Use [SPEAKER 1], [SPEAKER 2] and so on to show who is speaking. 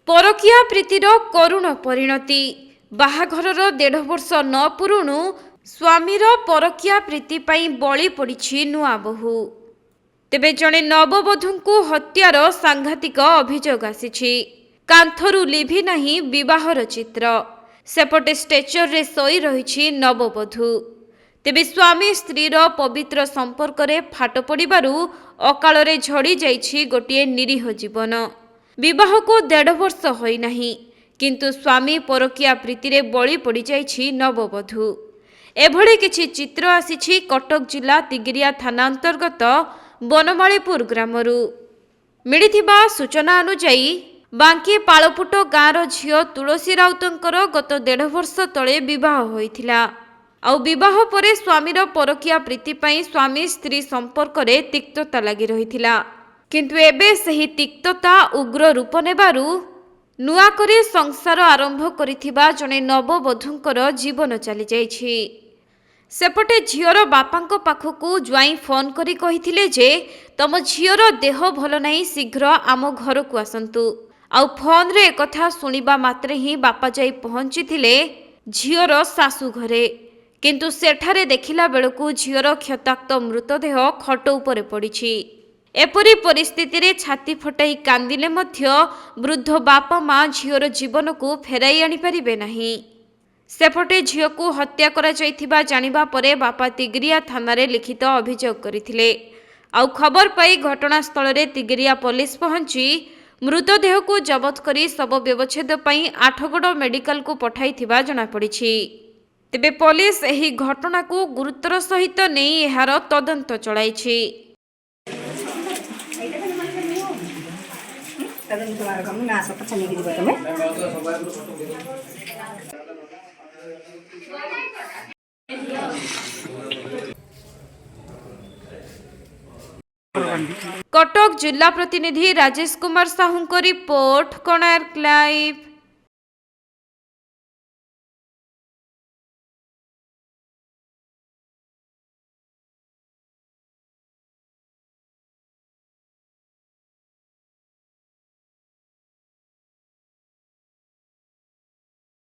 [SPEAKER 1] परकिया प्रीतिर करुण परिणति बाहाघरर 1.5 वर्ष न पुरुणु स्वामीर परकिया प्रीति पाई बळी पड़ी नुआ बहु। तेबे जणे नववधूंकु हत्यार सांघातिक अभियोग आसीछि। कांथरु लिभि नाही विवाहर चित्र। सेपटे स्टेचर रे सोई रहिछि नववधू। तेबे स्वामी स्त्रीर पवित्र संपर्क रे फाट पड़िबारु अकाଳରେ झड़ी जाइछि गोटिए निरीह जीवन। विवाह को 1.5 वर्ष होई नाही, किंतु स्वामी परकिया प्रीति रे बळी पड़ी जाइछि नववधू। एभଳି किछि चित्र आसीछि कटक जिला तिगिरिया थाना अंतर्गत बनमालीपुर ग्रामरू। मिलिथिबा सूचना अनुसार बांकी पाळपुट गाँर झियो तुलसी राउतंकर गत 1.5 वर्ष तले विवाह होइथिला। आउ विवाह परे स्वामीर परकिया प्रीति पाई स्वामी स्त्री संपर्क रे तिक्तता लागि रहिथिला, किंतु एबे सही तिक्तता उग्र रूप नेबारु नुआ करे संसार आरंभ करिथिबा जणे नववधूंकर जीवन चली जाइछि। सेपटे झियोर बापांको पाखकु ज्वाई फोन करी कहिथिले जे तम झियोर देह भल नाही, शीघ्र आम घर को आसंतु। आउ फोन रे कथा सुनिबा मात्रे ही बापा जाई पहुंचीथिले झियोर सासू घरे, किंतु सेठारे देखिला बेलकु झियोर क्षताक्त मृतदेह खट उपरे पड़िछि। एपरी परिस्थिति रे छाती फटाई कांदिले मध्य वृद्ध बापा मां झियोर जीवन को फेराई आनी परिबे नाही। सेपटे झियो को हत्या करा जाइथिबा जानिबा परे बापा तिगिरिया थाना रे लिखित अभियोग करिथिले। आउ खबर पाई घटनास्थल रे तिगिरिया पुलिस पहुंची मृतदेह को जबत करी शव व्यवच्छेद पई आठगड़ मेडिकल को पठाइथिबा जଣା पड़िछि। तेबे पुलिस एही घटना को गुरुतर सहित नै एहार तदंत चलाइछि। कटक जिला प्रतिनिधि राजेश कुमार साहू को रिपोर्ट, कोणार्क लाइव।